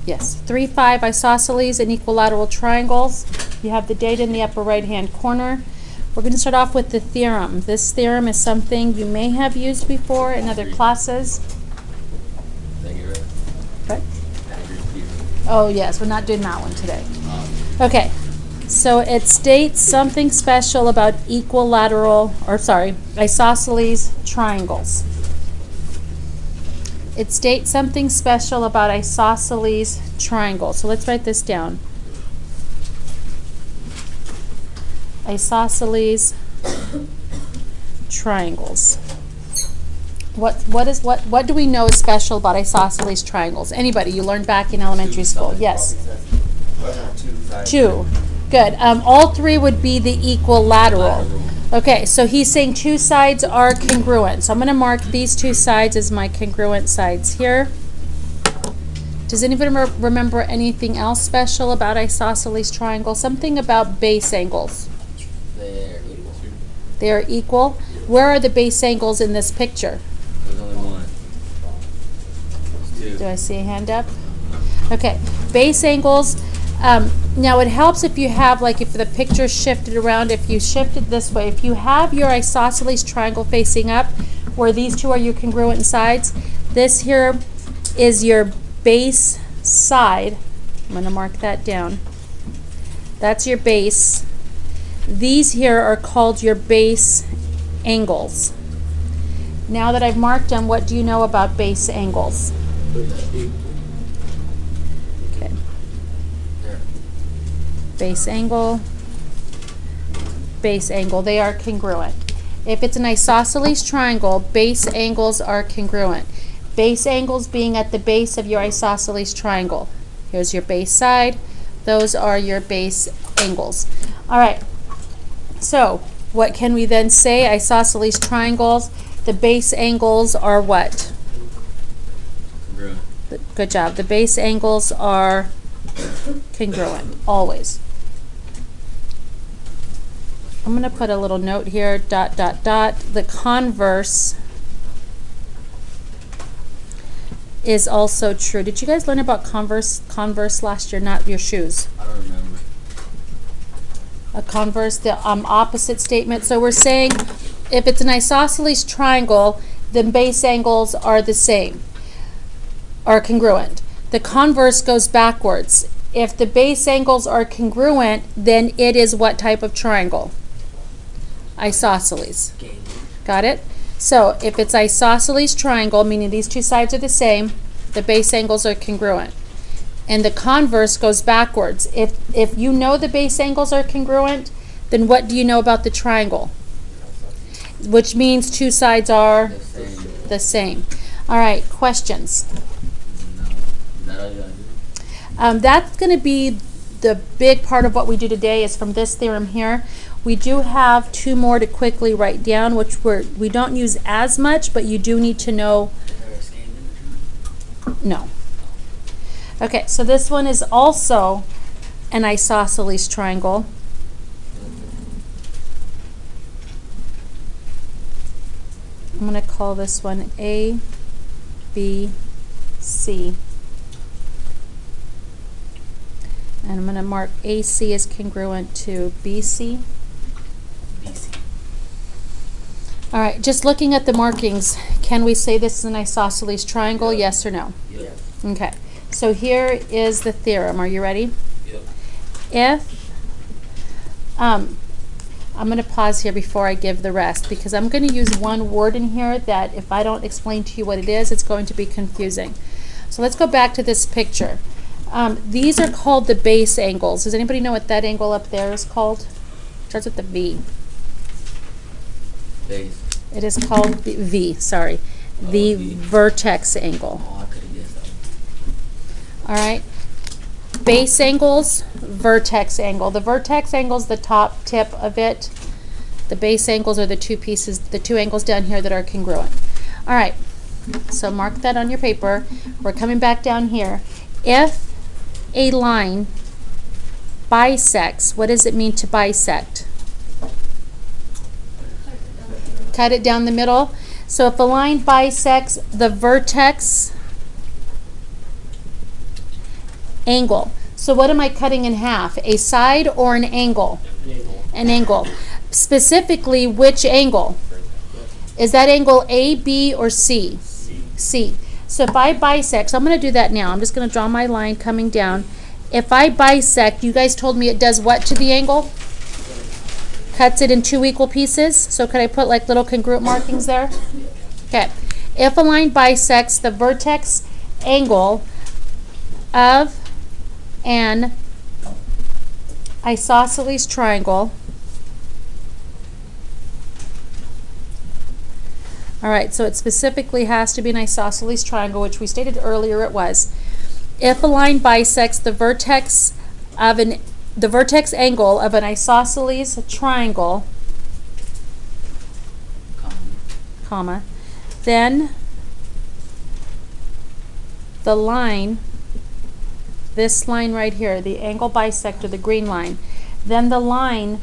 Yes, 3, 5 isosceles and equilateral triangles. You have the data in the upper right-hand corner. We're going to start off with the theorem. This theorem is something you may have used before in other classes. What? Oh yes, we're not doing that one today. Okay, so it states something special about isosceles triangles. It states something special about isosceles triangles. So let's write this down. Isosceles triangles. What do we know is special about isosceles triangles? Anybody? You learned back in elementary school. Yes. 2. Good. All 3 would be the equilateral. Okay, so he's saying 2 sides are congruent. So I'm going to mark these 2 sides as my congruent sides here. Does anybody remember anything else special about isosceles triangles? Something about base angles. They're equal. They are equal. Where are the base angles in this picture? There's only one. There's 2. Do I see a hand up? Okay, base angles. Now it helps if you have, like, if the picture shifted around, if you shifted this way, if you have your isosceles triangle facing up, where these 2 are your congruent sides, this here is your base side. I'm going to mark that down. That's your base. These here are called your base angles. Now that I've marked them, what do you know about base angles? Okay. Base angle, base angle. They are congruent. If it's an isosceles triangle, base angles are congruent. Base angles being at the base of your isosceles triangle. Here's your base side. Those are your base angles. All right. So what can we then say? Isosceles triangles, the base angles are what? Congruent. Good job. The base angles are congruent, always. I'm going to put a little note here, ... The converse is also true. Did you guys learn about Converse last year? Not your shoes. I don't remember. A converse, the opposite statement. So we're saying if it's an isosceles triangle, then base angles are the same, are congruent. The converse goes backwards. If the base angles are congruent, then it is what type of triangle? Isosceles. Got it? So if it's isosceles triangle, meaning these 2 sides are the same, the base angles are congruent. And the converse goes backwards. If you know the base angles are congruent, then what do you know about the triangle? Which means 2 sides are the same. All right, questions? That's going to be the big part of what we do today is from this theorem here. We do have 2 more to quickly write down, which we don't use as much, but you do need to know. No. Okay, so this one is also an isosceles triangle. I'm going to call this one A, B, C. And I'm going to mark AC as congruent to BC. All right, just looking at the markings, can we say this is an isosceles triangle, yes or no? Yes. Okay, so here is the theorem. Are you ready? Yep. If, I'm going to pause here before I give the rest because I'm going to use one word in here that if I don't explain to you what it is, it's going to be confusing. So let's go back to this picture. These are called the base angles. Does anybody know what that angle up there is called? It starts with the V. Base. It is called the V, sorry. The V. vertex angle. Oh, I could have guessed that. All right. Base angles, vertex angle. The vertex angle is the top tip of it. The base angles are the 2 pieces, the 2 angles down here that are congruent. All right. So mark that on your paper. We're coming back down here. If a line bisects, what does it mean to bisect? Cut it down the middle. So if a line bisects the vertex Angle. So what am I cutting in half? A side or an angle? An angle. Specifically, which angle? Is that angle A, B, or C? C. So if I bisect, so I'm going to do that now. I'm just going to draw my line coming down. If I bisect, you guys told me it does what to the angle? Cuts it in 2 equal pieces. So could I put like little congruent markings there? Okay. If a line bisects the vertex angle of an isosceles triangle, all right, so it specifically has to be an isosceles triangle, which we stated earlier it was. If a line bisects the vertex angle of an isosceles triangle, comma, then the line, this line right here, the angle bisector, the green line, then the line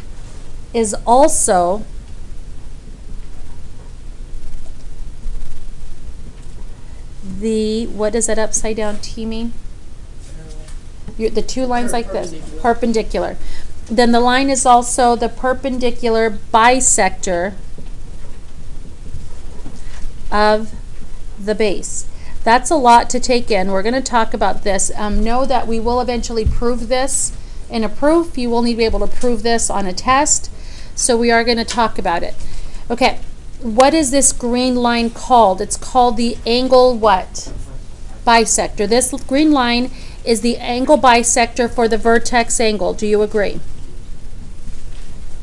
is also the, what does that upside down T mean? The 2 lines like this, perpendicular. Then the line is also the perpendicular bisector of the base. That's a lot to take in. We're going to talk about this. Know that we will eventually prove this in a proof. You will need to be able to prove this on a test. So we are going to talk about it. Okay, what is this green line called? It's called the angle what? Bisector. This green line is the angle bisector for the vertex angle. Do you agree?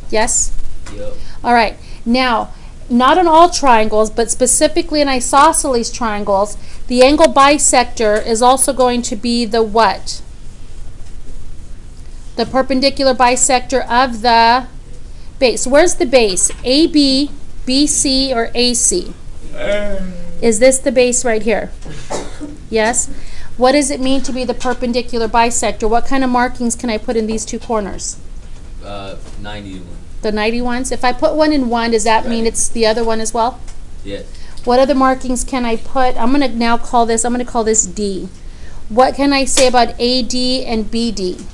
Yes? Yep. All right. Now, not in all triangles, but specifically in isosceles triangles, the angle bisector is also going to be the what? The perpendicular bisector of the base. Where's the base? AB, BC, or AC? Is this the base right here? Yes? What does it mean to be the perpendicular bisector? What kind of markings can I put in these 2 corners? 91. The 90 ones? If I put one in one, does that mean it's the other one as well? Yes. What other markings can I put? I'm going to now call this, I'm going to call this D. What can I say about AD and BD?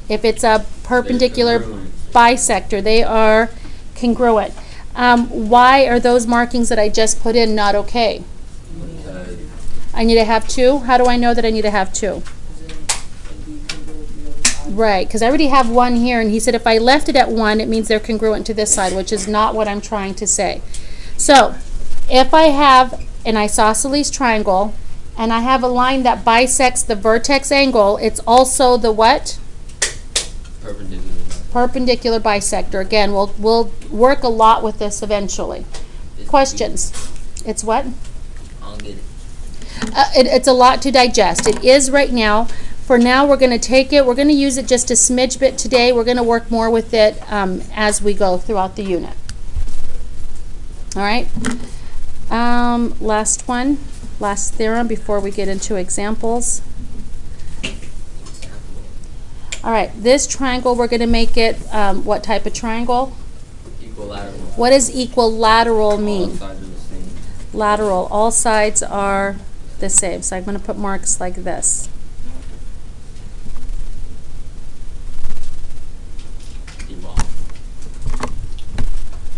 If it's a perpendicular bisector, they are congruent. Why are those markings that I just put in not okay? I need to have 2? How do I know that I need to have 2? Right, because I already have 1 here, and he said if I left it at 1, it means they're congruent to this side, which is not what I'm trying to say. So, if I have an isosceles triangle, and I have a line that bisects the vertex angle, it's also the what? Perpendicular. Perpendicular bisector. Again, we'll work a lot with this eventually. Questions? It's what? I'll get it. It's a lot to digest. It is right now. For now, we're going to take it. We're going to use it just a smidge bit today. We're going to work more with it as we go throughout the unit. All right. Last one. Last theorem before we get into examples. All right. This triangle, we're going to make it what type of triangle? Equilateral. What does equilateral mean? All sides are the same. Lateral. All sides are the same. So I'm going to put marks like this.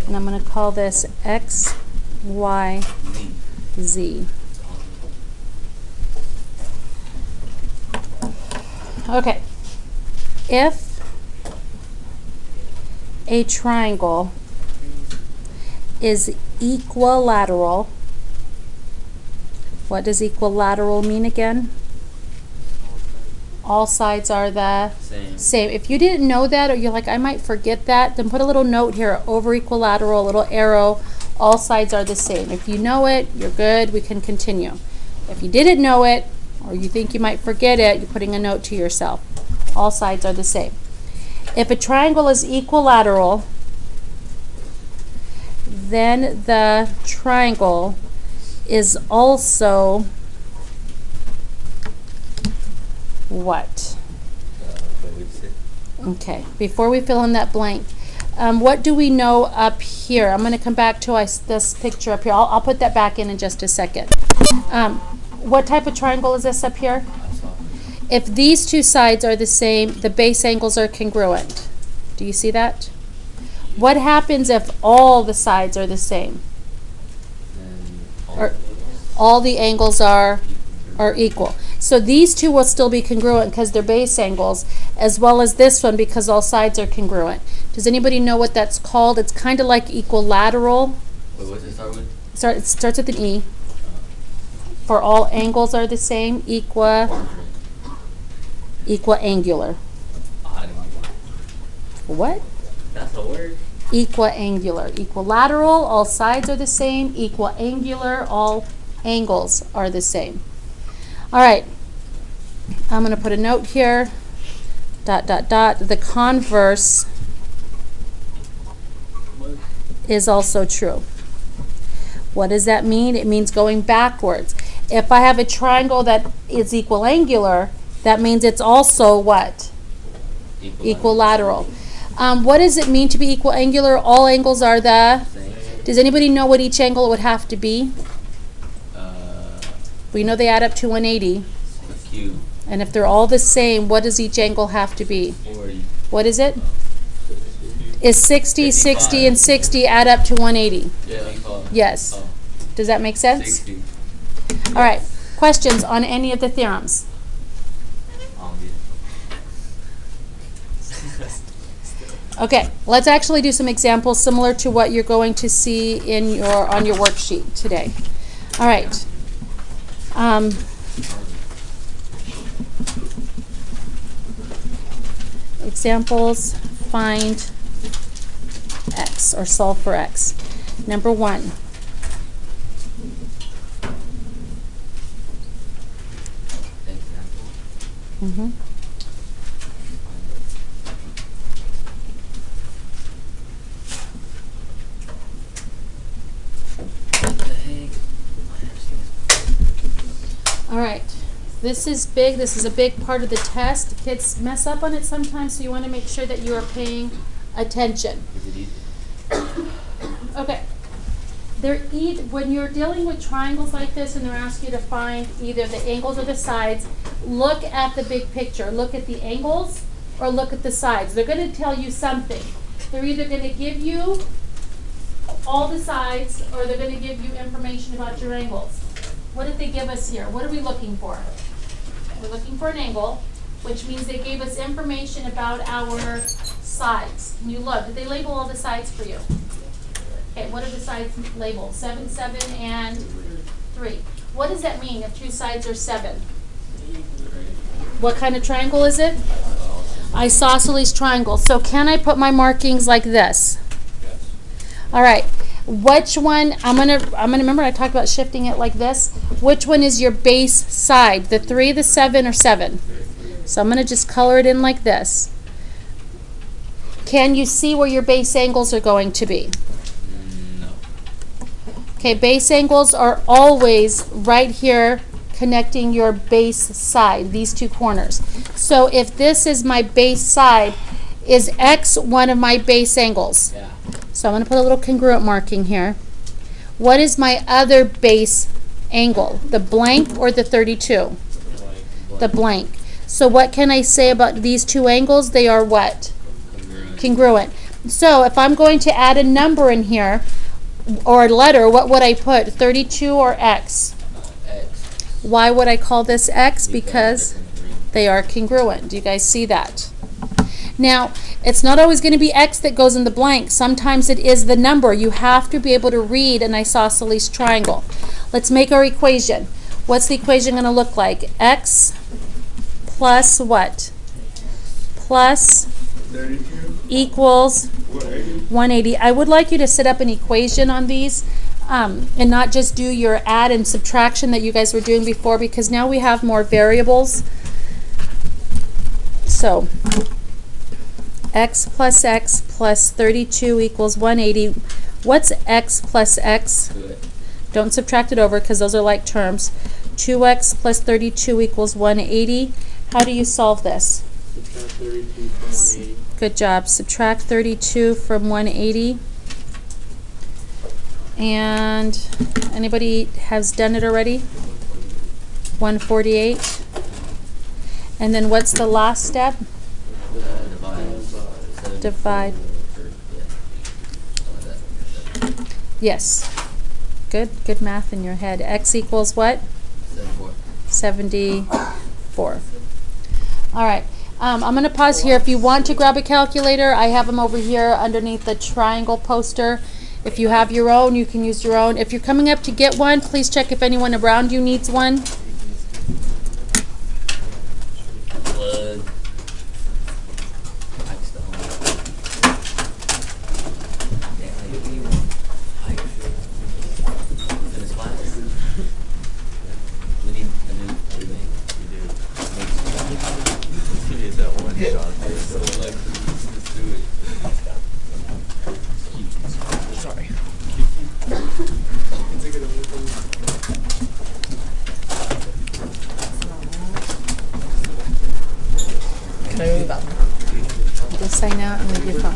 And I'm going to call this X, Y, Z. Okay. If a triangle is equilateral, what does equilateral mean again? All sides are the same. If you didn't know that, or you're like, I might forget that, then put a little note here, over equilateral, a little arrow, all sides are the same. If you know it, you're good, we can continue. If you didn't know it, or you think you might forget it, you're putting a note to yourself. All sides are the same. If a triangle is equilateral, then the triangle is also what? Okay, before we fill in that blank, what do we know up here? I'm going to come back to this picture up here. I'll put that back in just a second. What type of triangle is this up here? if these two sides are the same, the base angles are congruent. Do you see that? What happens if all the sides are the same? Then Or all the angles are equal. So these two will still be congruent because they're base angles, as well as this one because all sides are congruent. Does anybody know what that's called? It's kind of like equilateral. Wait, what's it start with? It starts with an E. For all angles are the same, equiangular. I didn't know. What? That's a word? Equiangular. Equilateral, all sides are the same. Equiangular, all angles are the same. All right. I'm going to put a note here. ... The converse is also true. What does that mean? It means going backwards. If I have a triangle that is equiangular, that means it's also what? Equilateral. What does it mean to be equiangular? All angles are the... Same. Does anybody know what each angle would have to be? We know they add up to 180. A cube. And if they're all the same, what does each angle have to be? 40. What is it? Is 60, 60, and 60 add up to 180? Yeah. Yes. Oh, Does that make sense? 60. All right. Questions on any of the theorems? Okay, let's actually do some examples similar to what you're going to see in on your worksheet today. All right. Examples, find x or solve for x. Number 1. Example. Mm-hmm. What the heck? All right. This is big. This is a big part of the test. Kids mess up on it sometimes, so you want to make sure that you are paying attention. Is it easy? Okay. When you're dealing with triangles like this and they're asking you to find either the angles or the sides, look at the big picture. Look at the angles or look at the sides. They're going to tell you something. They're either going to give you all the sides or they're going to give you information about your angles. What did they give us here? What are we looking for? We're looking for an angle, which means they gave us information about our sides. Can you look? Did they label all the sides for you? Okay, what are the sides labeled? 7, 7, and 3. What does that mean if two sides are 7? What kind of triangle is it? Isosceles triangle. So can I put my markings like this? Yes. All right. Which one? I'm gonna remember I talked about shifting it like this. Which one is your base side? The 3, the 7, or 7? So I'm gonna just color it in like this. Can you see where your base angles are going to be? No. Okay, base angles are always right here connecting your base side, these two corners. So if this is my base side, is X one of my base angles? Yeah. So I'm going to put a little congruent marking here. What is my other base angle? The blank or the 32? The blank. So what can I say about these two angles? They are what? Congruent. So if I'm going to add a number in here, or a letter, what would I put? 32 or X? X. Why would I call this X? Because they are congruent. Do you guys see that? Now, it's not always going to be X that goes in the blank. Sometimes it is the number. You have to be able to read an isosceles triangle. Let's make our equation. What's the equation going to look like? X plus what? Plus 32 equals 180. 180. I would like you to set up an equation on these and not just do your add and subtraction that you guys were doing before, because now we have more variables. So X plus 32 equals 180. What's X plus X? Good. Don't subtract it over because those are like terms. 2X plus 32 equals 180. How do you solve this? Subtract 32 from 180. Good job. Subtract 32 from 180. And anybody has done it already? 148. And then what's the last step? Divide. Divide. Yes. Good math in your head. X equals what? 74. All right. I'm going to pause here. If you want to grab a calculator, I have them over here underneath the triangle poster. If you have your own, you can use your own. If you're coming up to get one, please check if anyone around you needs one. Blood. Sorry. Can I go to the bathroom? Just sign out and leave your phone.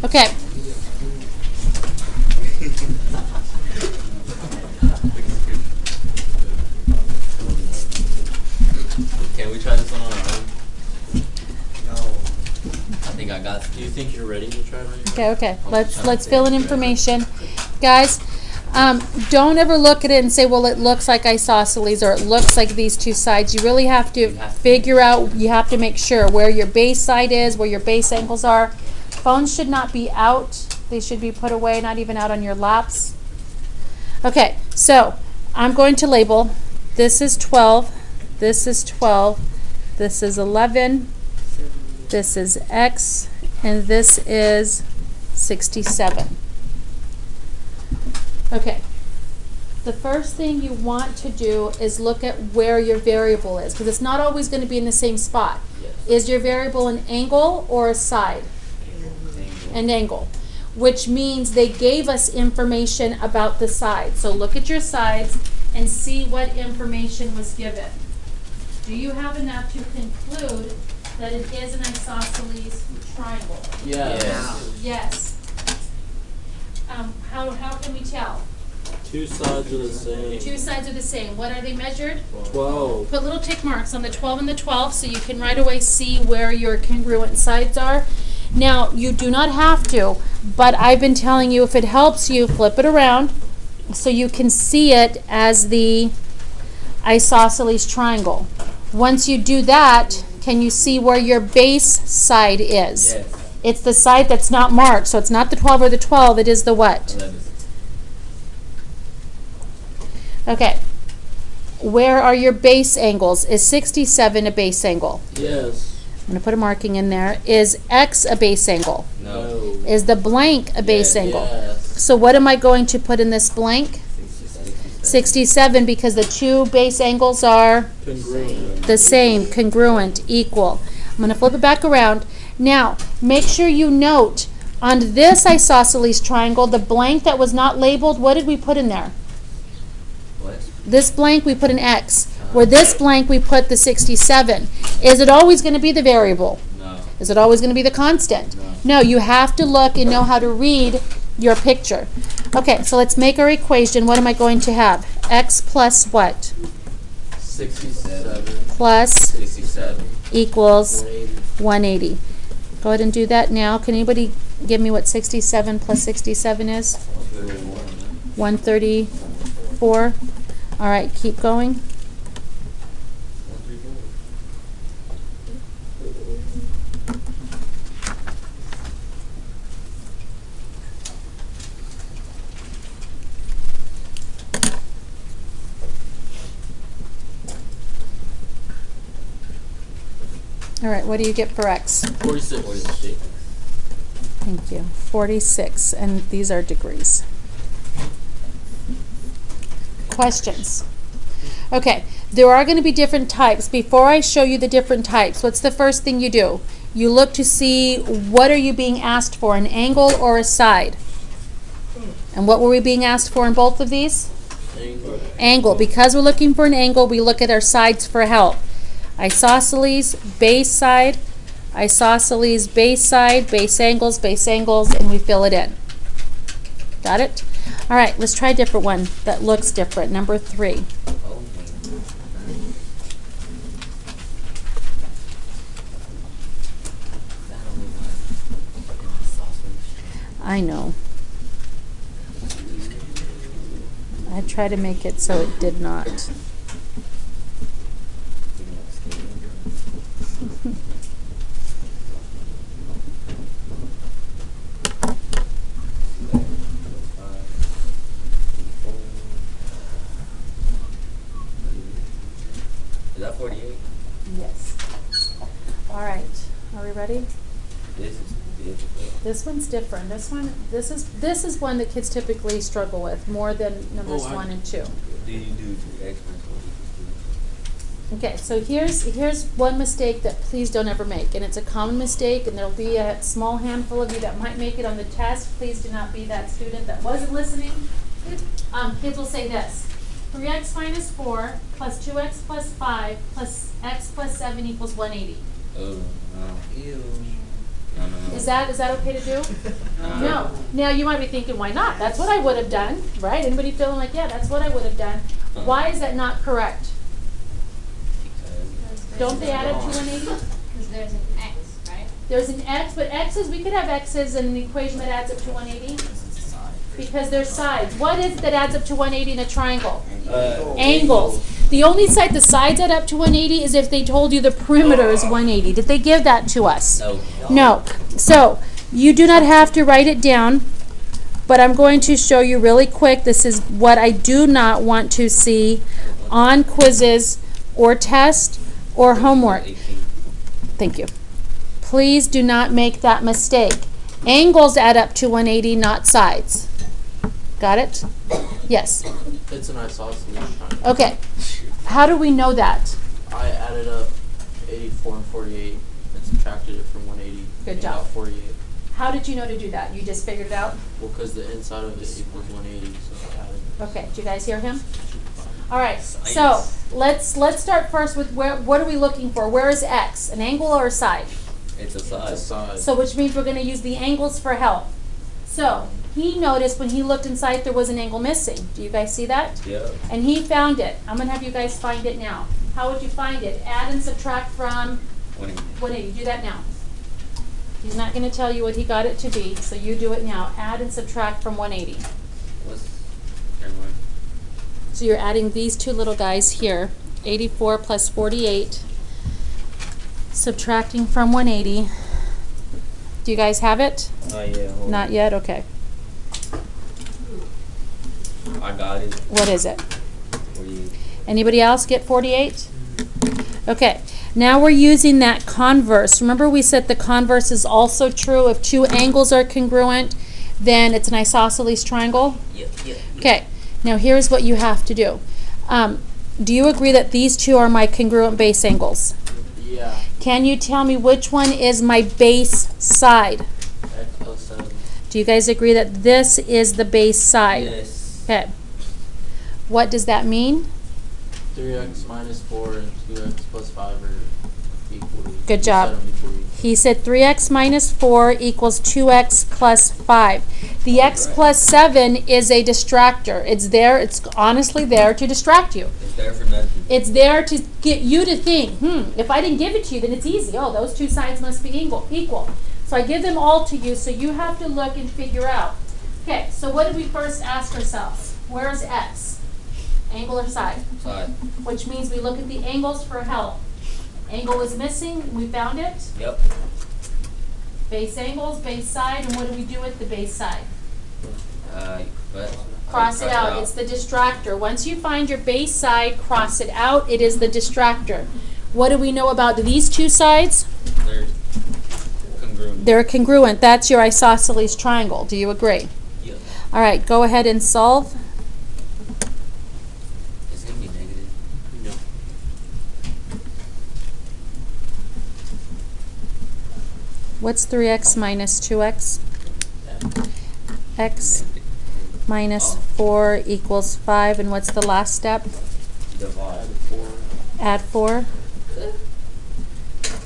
Okay. Can we try this one on our own? No. I think I got. Do you think you're ready to try it on your own? Okay. Let's fill in information, guys. Don't ever look at it and say, well, it looks like isosceles or it looks like these two sides. You really have to figure out. You have to make sure where your base side is, where your base angles are. Phones should not be out. They should be put away, not even out on your laps. Okay, so I'm going to label. This is 12. This is 12. This is 11. This is X. And this is 67. Okay. The first thing you want to do is look at where your variable is, because it's not always going to be in the same spot. Yes. Is your variable an angle or a side? An angle, which means they gave us information about the sides. So look at your sides and see what information was given. Do you have enough to conclude that it is an isosceles triangle? Yes. Yes. How can we tell? Two sides are the same. Two sides are the same. What are they measured? 12. Put little tick marks on the 12 and the 12 so you can right away see where your congruent sides are. Now, you do not have to, but I've been telling you, if it helps you, flip it around so you can see it as the isosceles triangle. Once you do that, can you see where your base side is? Yes. It's the side that's not marked, so it's not the 12 or the 12, it is the what? 11. Okay. Where are your base angles? Is 67 a base angle? Yes. I'm going to put a marking in there. Is X a base angle? No. Is the blank a base angle? Yes. So what am I going to put in this blank? 67, because the two base angles are Congruent. the same, congruent, equal. I'm going to flip it back around. Now, make sure you note on this isosceles triangle, the blank that was not labeled, what did we put in there? What? This blank, we put an X. Where this blank, we put the 67. Is it always going to be the variable? No. Is it always going to be the constant? No, you have to look and know how to read your picture. Okay, so let's make our equation. What am I going to have? X plus what? 67. Plus 67. equals 180. 180. Go ahead and do that now. Can anybody give me what 67 plus 67 is? 134. All right, keep going. All right, what do you get for X? 46. 46. Thank you. 46, and these are degrees. Questions? Okay, there are going to be different types. Before I show you the different types, what's the first thing you do? you look to see what are you being asked for, an angle or a side. And what were we being asked for in both of these? Angle. Because we're looking for an angle, we look at our sides for help. Isosceles, base side, isosceles, base side, base angles, and we fill it in. Got it? All right, let's try a different one that looks different. Number 3. I know. I tried to make it so it did not. Is that 48? Yes. All right. Are we ready? This is difficult. This one's different. This is one that kids typically struggle with more than numbers 1 and 2. Do you do 2x plus 1 equals 2? Okay, so here's one mistake that please don't ever make, and it's a common mistake, and there'll be a small handful of you that might make it on the test. Please do not be that student that wasn't listening. Kids will say this: 3x minus 4 plus 2x plus 5 plus x plus 7 equals 180. Oh, no. Ew. No. Is that okay to do? No. Now you might be thinking, why not? That's what I would have done, right? Anybody feeling like, yeah, that's what I would have done? Why is that not correct? Don't they add up to 180? Because there's an x, right? There's an x, but x's, we could have x's in an equation that adds up to 180. Because they're sides. What is it that adds up to 180 in a triangle? Angles. The only side the sides add up to 180 is if they told you the perimeter is 180. Did they give that to us? No. No. So you do not have to write it down, but I'm going to show you really quick. This is what I do not want to see on quizzes or test or homework. Thank you. Please do not make that mistake. Angles add up to 180, not sides. Got it? Yes. It's an isosceles triangle. Okay. How do we know that? I added up 84 and 48 and subtracted it from 180. Good and job. got 48. How did you know to do that? You just figured it out? Well, because the inside of it equals 180, so I added it. Okay. Did you guys hear him? All right. So let's start first with what are we looking for? Where is x? An angle or a side? It's a It's side. a side. So which means we're going to use the angles for help. So he noticed when he looked inside there was an angle missing. Do you guys see that? Yeah. And he found it. I'm going to have you guys find it now. How would you find it? Add and subtract from 180. Do that now. He's not going to tell you what he got it to be, so you do it now. Add and subtract from 180. Never mind. So you're adding these two little guys here. 84 plus 48. Subtracting from 180. Do you guys have it? Yeah. Not yet? Okay. I got it. What is it? 48. Anybody else get 48? Okay. Now we're using that converse. Remember we said the converse is also true. If two angles are congruent, then it's an isosceles triangle. Yep. Okay. Now here's what you have to do. Do you agree that these two are my congruent base angles? Yeah. Can you tell me which one is my base side? X plus 7. Do you guys agree that this is the base side? Yes. Okay. What does that mean? 3x minus 4 and 2x plus 5 are equal. Good job. He said 3x minus 4 equals 2x plus 5. The x plus 7 is a distractor. It's there. It's honestly there to distract you. It's there for nothing. It's there to get you to think, if I didn't give it to you, then it's easy. Oh, those two sides must be equal. So I give them all to you, so you have to look and figure out. Okay, so what did we first ask ourselves? Where is x? Angle or side? Side. Which means we look at the angles for help. Angle was missing, we found it. Yep. Base angles, base side, and what do we do with the base side? Cross it out. It's the distractor. Once you find your base side, cross it out. It is the distractor. What do we know about these two sides? They're congruent. They're congruent. That's your isosceles triangle. Do you agree? Yep. All right, go ahead and solve. It's gonna be negative. No. What's 3x minus 2x? X minus 4 equals 5, and what's the last step? Divide. Add 4.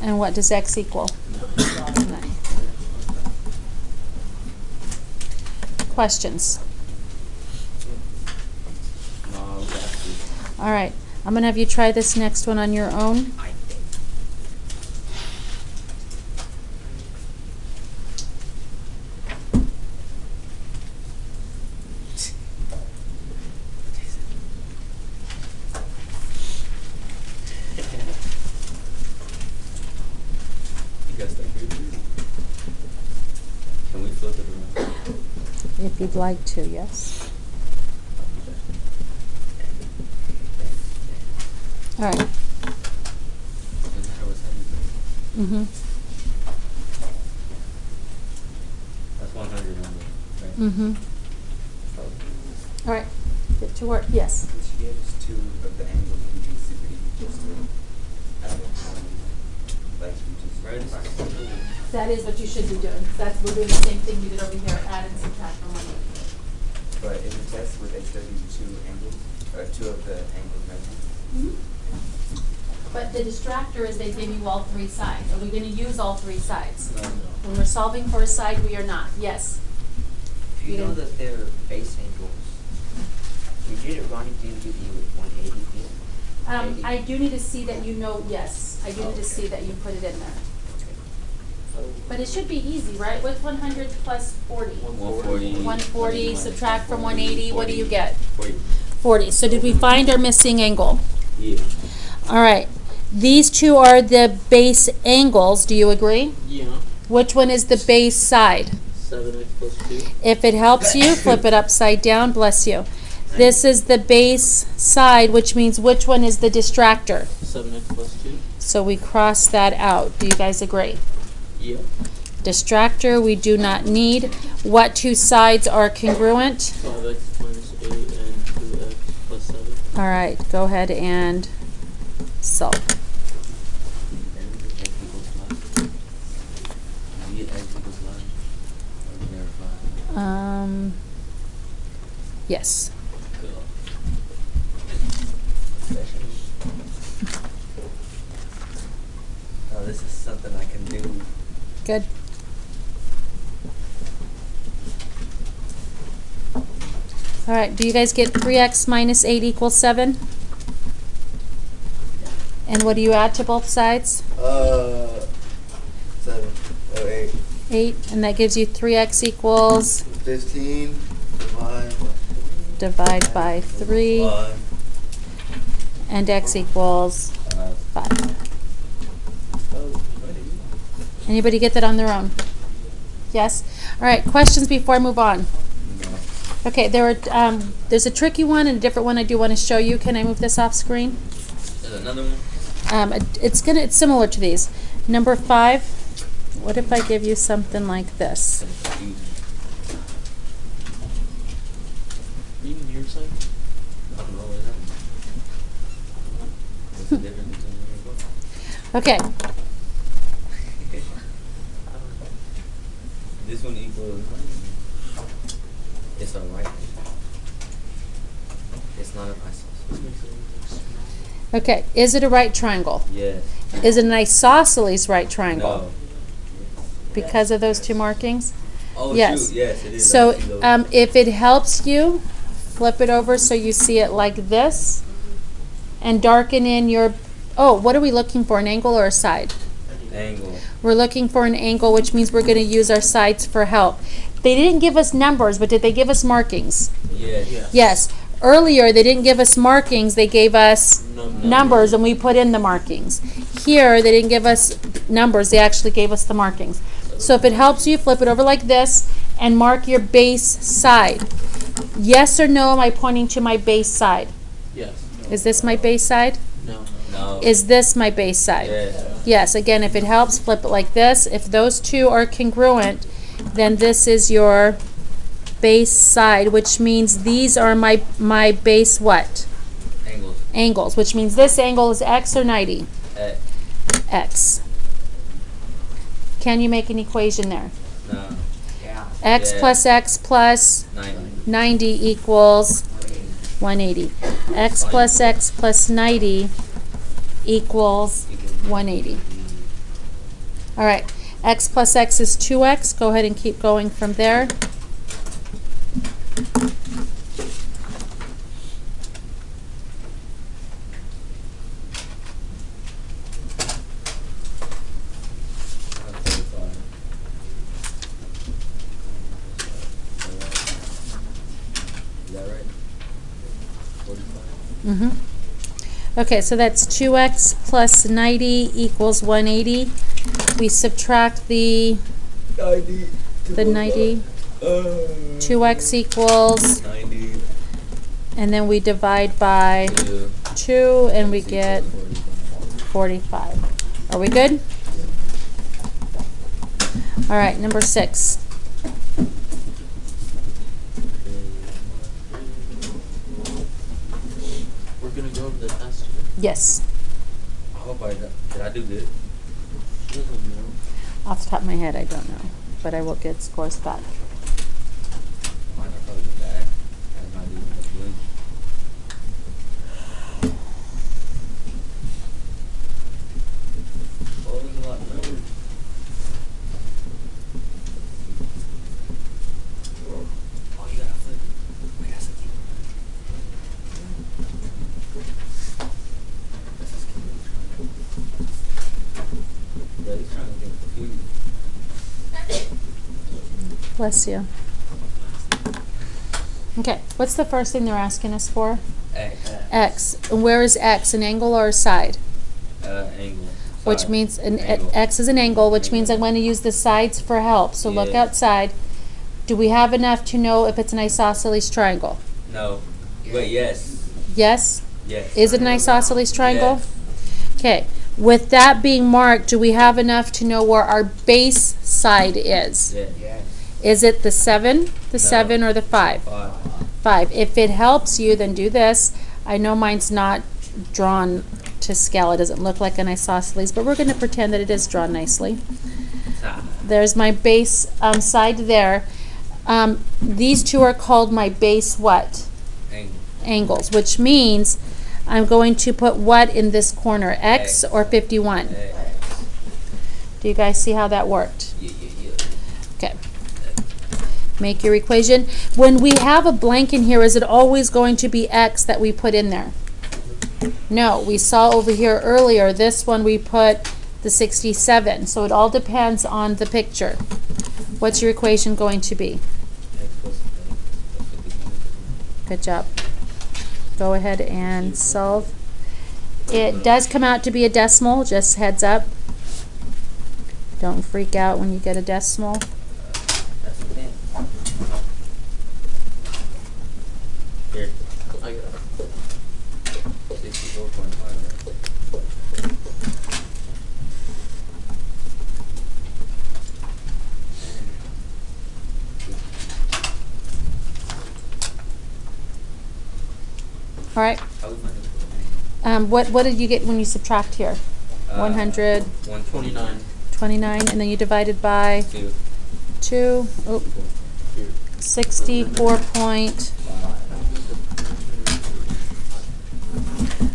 And what does x equal? 9. Questions? No, we got to. All right, I'm going to have you try this next one on your own. You guys think we do? Can we flip it around? If you'd like to, yes. All right. Doesn't matter what side you Mm-hmm. put. That's 100 on the right? Mm-hmm. Oh. All right. Get to work. Yes. She gave us 2 of the angles we can see, but you just add it like you just Right? That is what you should be doing. We're doing the same thing we did over here. Add and subtract from one. But in the test, would they study 2 angles, 2 of the angles measurements? But the distractor is they give you all 3 sides. Are we going to use all 3 sides? No. When we're solving for a side, we are not. Yes. If you You know didn't- that they're base angles, we did it Ronnie didn't give you 180 here. I do need to see that you know, yes. I do need to see that you put it in there. But it should be easy, right? What's 100 plus 40? 140. 140, subtract from 180, what do you get? 40. 40. So did we find our missing angle? Yeah. All right. These two are the base angles. Do you agree? Yeah. Which one is the base side? 7x plus 2. If it helps you, flip it upside down. Bless you. This is the base side, which means which one is the distractor? 7x plus 2. So we cross that out. Do you guys agree? Yeah. Distractor we do not need. What 2 sides are congruent? 5x minus 8 and 2x plus 7. All right, go ahead and solve. And x equals line. We get x equals line. Or we verify. Yes. Cool. Oh, this is something I can do. Good. All right, do you guys get 3x minus 8 equals 7? And what do you add to both sides? 7 or 8. 8, and that gives you 3x equals 15 divide by 3, and x equals 5. Anybody get that on their own? Yes? All right, questions before I move on? Okay, there's a tricky one and a different one I do want to show you. Can I move this off screen? There's another one. It's similar to these. Number 5, what if I give you something like this? Reading your side? I don't know what that is. What's the difference between your book? Okay, This one equals 9. It's a right. It's not an isosceles. okay. Is it a right triangle? Yes. Is it an isosceles right triangle? No. Because of those 2 markings? Oh, Yes. shoot. Yes, it is. So I see those. if it helps you, flip it over so you see it like this and darken in your, what are we looking for, an angle or a side? Angle. We're looking for an angle, which means we're going to use our sides for help. They didn't give us numbers, but did they give us markings? Yes. Yeah. Yes. Earlier, they didn't give us markings. They gave us numbers, and we put in the markings. Here, they didn't give us numbers. They actually gave us the markings. So if it helps you, flip it over like this and mark your base side. Yes or no, am I pointing to my base side? Yes. Is this my base side? No. No. Is this my base side? Yes. Yes, again, if it helps, flip it like this. If those 2 are congruent, then this is your base side, which means these are my base what? Angles. Angles, which means this angle is x or 90? X. X. Can you make an equation there? No. Yeah. X Yeah. plus X plus 90. 90 equals 180. X plus X plus 90 equals 180. All right. X plus X is 2X. Go ahead and keep going from there. Is that right? 45? Mm-hmm. Okay, so that's 2X plus 90 equals 180. We subtract the 90. 90. 2X equals, 90. and then we divide by 2. 2, and we get 45. Are we good? All right, number 6. We're gonna go over the test today. Yes. I hope did I do good? She doesn't know. Off the top of my head, I don't know, but I will get scores back. Mine are probably bad. I'm not doing that good. Oh, there's a lot of numbers. Oh, you gotta flip it. Wait, that's a key. This is key. Yeah, he's trying to get confused. Bless you. Okay, what's the first thing they're asking us for? X. X. And where is X? An angle or a side? Angle. Which Side. means Angle. X is an angle, which means I'm going to use the sides for help. So look Yeah. outside. Do we have enough to know if it's an isosceles triangle? No. Wait, yes. Yes? Yes. Is it an isosceles triangle? Yes. Okay. With that being marked, do we have enough to know where our base side is? Yeah. Yes. Is it the 7, the No. 7, or the 5? 5. 5. If it helps you, then do this. I know mine's not drawn to scale. It doesn't look like an isosceles, but we're going to pretend that it is drawn nicely. There's my base side there. These two are called my base what? Angle. Angles, which means I'm going to put what in this corner? X X. or 51? Do you guys see how that worked? Yeah. Okay. Make your equation. When we have a blank in here, is it always going to be X that we put in there? No, we saw over here earlier, this one we put the 67. So it all depends on the picture. What's your equation going to be? X plus 51. Good job. Go ahead and solve. It does come out to be a decimal, just heads up. Don't freak out when you get a decimal. That's the thing. Here. I got it. 64.5, right? All right. How we find it? What did you get when you subtract here? 100, 129. 29, and then you divided by 2. 2. Oh, Here. 64 point.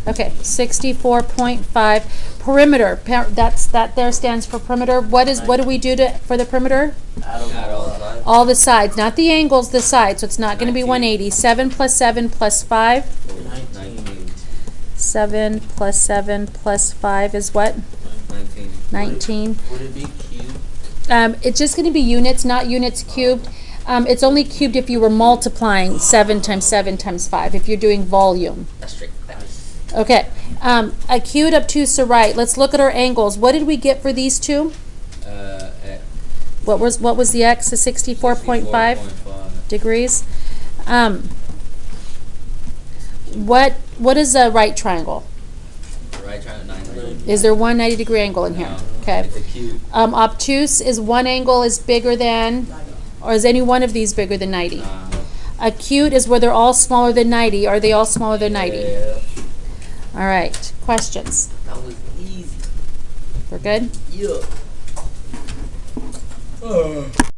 Okay, 64.5. Perimeter. That there stands for perimeter. What do we do for the perimeter? Add them Add all all up. sides. All the sides, not the angles, the sides. So it's not going to be 19. 180. 7 plus 7 plus 5. 19. 7 plus 7 plus 5 is what? 19. 19. Would it be cubed? It's just going to be units, not units cubed. It's only cubed if you were multiplying 7 times 7 times 5, if you're doing volume. That's straight. Okay, acute, obtuse, or right. Let's look at our angles. What did we get for these two? X. What was the x? The 64.5 degrees. What is a right triangle? Right triangle, 90. Is there one 90-degree angle in here? No. Okay. It's a cube. Obtuse is one angle is bigger than, or is any one of these bigger than 90? Acute is where they're all smaller than 90. Are they all smaller than 90? Yeah. All right. Questions? That was easy. We're good? Yeah. Oh.